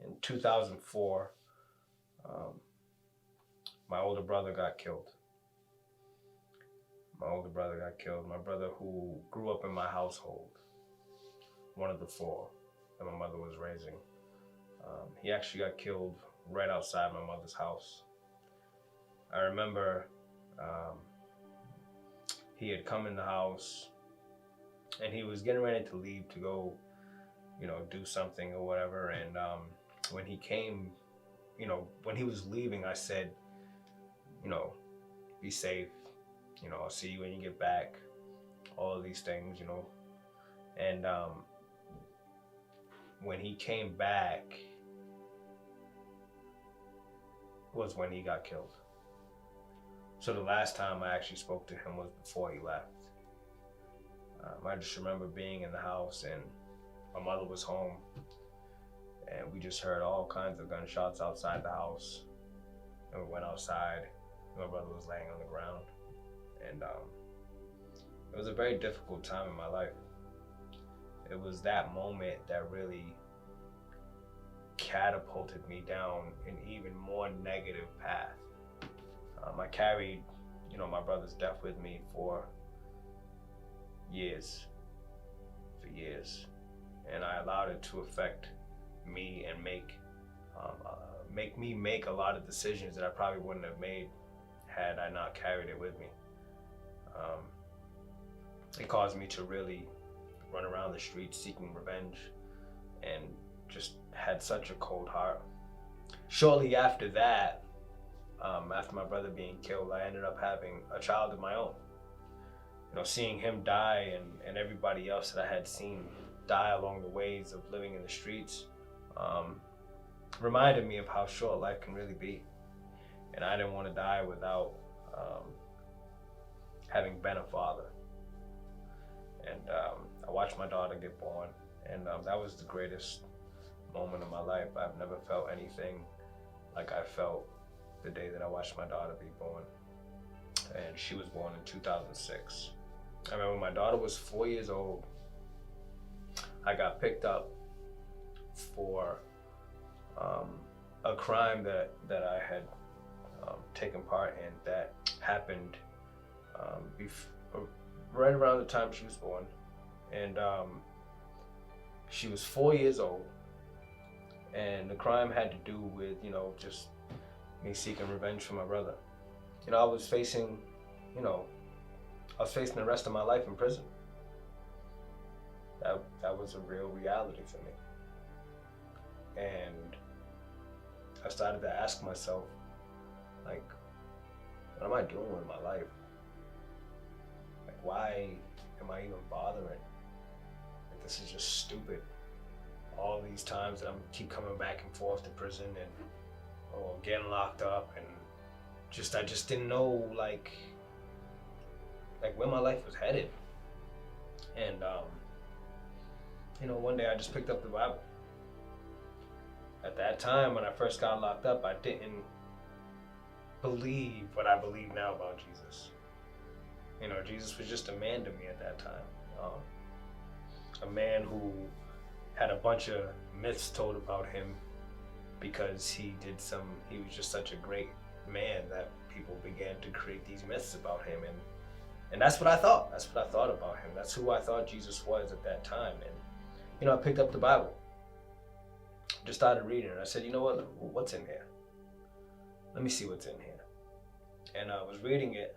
In 2004, um, my older brother got killed. My older brother got killed. My brother, who grew up in my household, one of the four that my mother was raising, he actually got killed right outside my mother's house. I remember um, he had come in the house and he was getting ready to leave to go, do something or whatever. And when he came, when he was leaving, I said, you know, be safe. I'll see you when you get back. All of these things. And when he came back was when he got killed. So the last time I actually spoke to him was before he left. I just remember being in the house and my mother was home and we just heard all kinds of gunshots outside the house. And we went outside. My brother was laying on the ground. And it was a very difficult time in my life. It was that moment that really catapulted me down an even more negative path. I carried, my brother's death with me for years, and I allowed it to affect me and make me make a lot of decisions that I probably wouldn't have made had I not carried it with me. Um, it caused me to really run around the streets seeking revenge, and just had such a cold heart. Shortly after that, after my brother being killed, I ended up having a child of my own. Seeing him die and everybody else that I had seen die along the ways of living in the streets reminded me of how short life can really be. And I didn't want to die without having been a father. And I watched my daughter get born, and that was the greatest moment of my life. I've never felt anything like I felt the day that I watched my daughter be born. And she was born in 2006. I remember when my daughter was 4 years old, I got picked up for a crime that I had taken part in that happened right around the time she was born. And she was 4 years old. And the crime had to do with, just me seeking revenge for my brother. I was facing, the rest of my life in prison. That was a real reality for me. And I started to ask myself, like, what am I doing with my life? Like, why am I even bothering? Like, this is just stupid. All these times that I'm keep coming back and forth to prison and getting locked up, and I just didn't know like where my life was headed. And one day I just picked up the Bible. At that time, when I first got locked up, I didn't believe what I believe now about Jesus. Jesus was just a man to me at that time. A man who had a bunch of myths told about him because he was just such a great man that people began to create these myths about him. And that's what I thought. That's what I thought about him. That's who I thought Jesus was at that time. And, I picked up the Bible, just started reading it. I said, you know what, what's in here? Let me see what's in here. And I was reading it,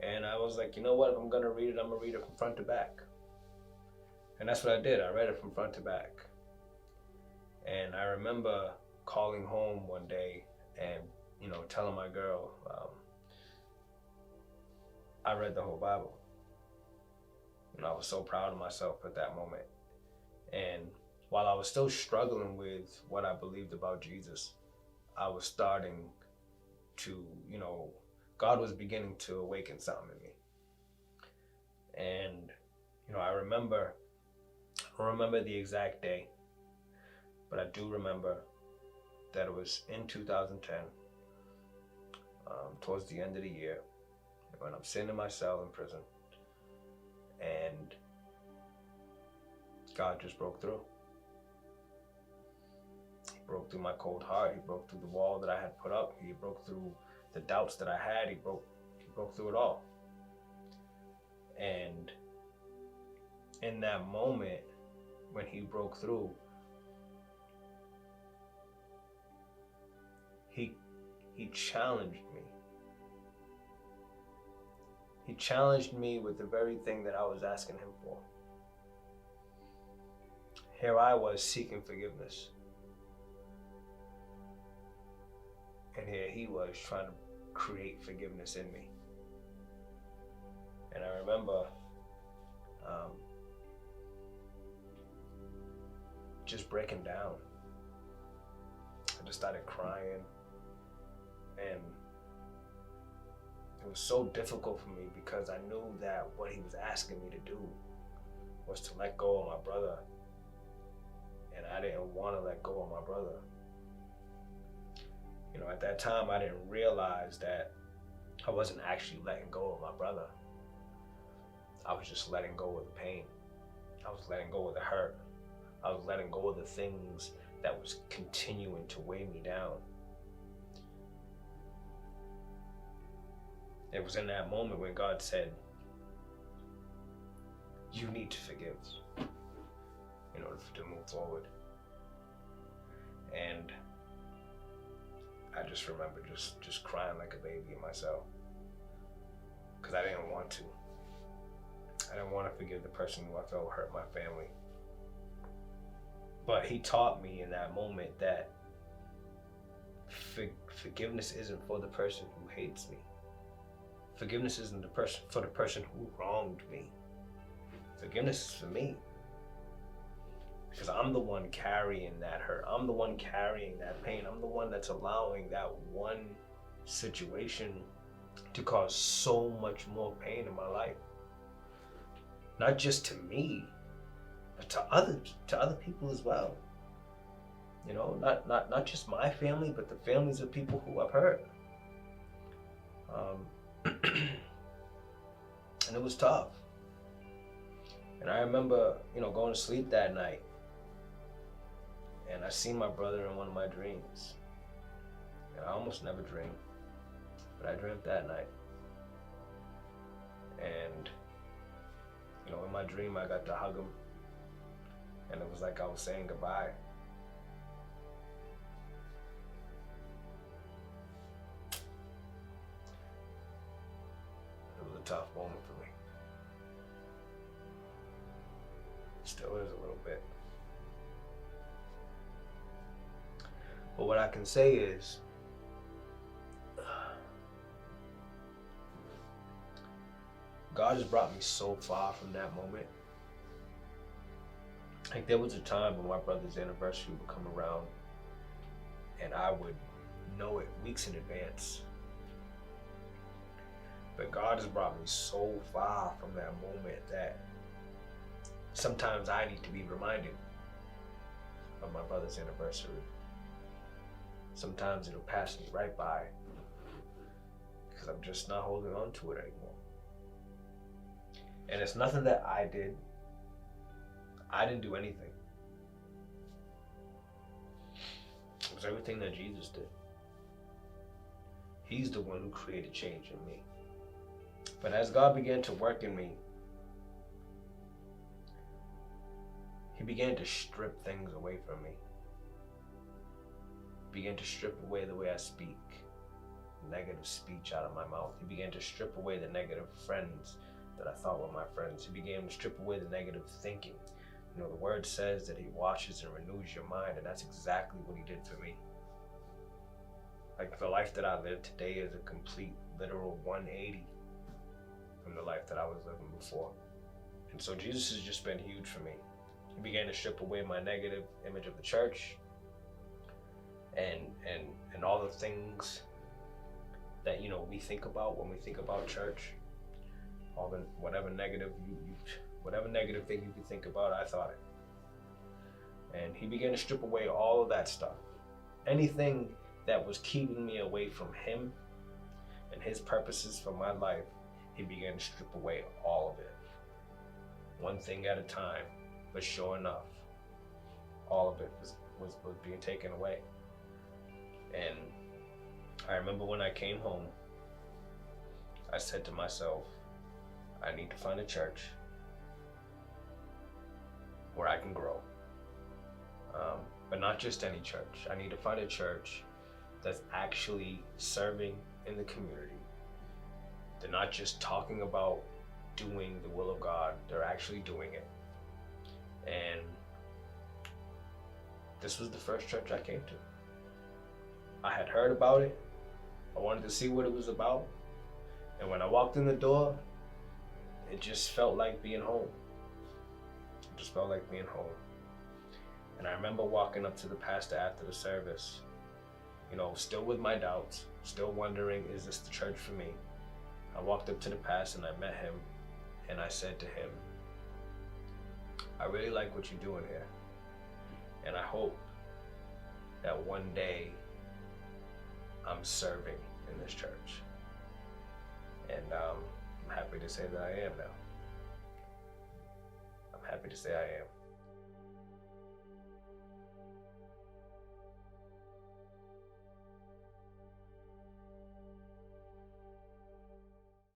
and I was like, you know what, if I'm gonna read it, I'm gonna read it from front to back. And that's what I did. I read it from front to back. And I remember calling home one day and, telling my girl, I read the whole Bible. And I was so proud of myself at that moment. And while I was still struggling with what I believed about Jesus, I was starting to, God was beginning to awaken something in me. And, I don't remember the exact day, but I do remember that it was in 2010, towards the end of the year, when I'm sitting in my cell in prison, and God just broke through. broke through my cold heart. He broke through the wall that I had put up. He broke through the doubts that I had. He broke through it all. And in that moment, when he broke through, he challenged me. He challenged me with the very thing that I was asking him for. Here I was seeking forgiveness. And here he was trying to create forgiveness in me. And I remember just breaking down. I just started crying. And it was so difficult for me because I knew that what he was asking me to do was to let go of my brother. And I didn't want to let go of my brother. You know, at that time, I didn't realize that I wasn't actually letting go of my brother. I was just letting go of the pain. I was letting go of the hurt. I was letting go of the things that was continuing to weigh me down. It was in that moment when God said, you need to forgive in order to move forward. And I just remember just crying like a baby in myself because I didn't want to. I didn't want to forgive the person who I felt hurt my family. But he taught me in that moment that forgiveness isn't for the person who hates me. Forgiveness isn't for the person who wronged me. Forgiveness is for me. Because I'm the one carrying that hurt. I'm the one carrying that pain. I'm the one that's allowing that one situation to cause so much more pain in my life. Not just to me, but to other people as well. You know, not just my family, but the families of people who I've hurt. And it was tough. And I remember, going to sleep that night, and I seen my brother in one of my dreams. And I almost never dream, but I dreamt that night. And, in my dream, I got to hug him, and it was like I was saying goodbye. It was a tough moment for me. Still is a little bit. But what I can say is, God has brought me so far from that moment. Like, there was a time when my brother's anniversary would come around and I would know it weeks in advance. But God has brought me so far from that moment that sometimes I need to be reminded of my brother's anniversary. Sometimes it'll pass me right by because I'm just not holding on to it anymore. And it's nothing that I did. I didn't do anything. It was everything that Jesus did. He's the one who created change in me. But as God began to work in me, He began to strip things away from me. He began to strip away the way I speak, negative speech out of my mouth. He began to strip away the negative friends that I thought were my friends. He began to strip away the negative thinking. The word says that He washes and renews your mind, and that's exactly what He did for me. Like, the life that I live today is a complete, literal 180 from the life that I was living before. And so Jesus has just been huge for me. He began to strip away my negative image of the church and all the things that we think about when we think about church. All the whatever negative thing you could think about, I thought it. And He began to strip away all of that stuff. Anything that was keeping me away from Him and His purposes for my life, He began to strip away all of it. One thing at a time. But sure enough, all of it was being taken away. And I remember when I came home, I said to myself, I need to find a church where I can grow. But not just any church. I need to find a church that's actually serving in the community. They're not just talking about doing the will of God, they're actually doing it. And this was the first church I came to. I had heard about it. I wanted to see what it was about. And when I walked in the door, it just felt like being home. It just felt like being home. And I remember walking up to the pastor after the service, still with my doubts, still wondering, is this the church for me? I walked up to the pastor and I met him, and I said to him, I really like what you're doing here. And I hope that one day I'm serving in this church. And I'm happy to say that I am now. I'm happy to say I am.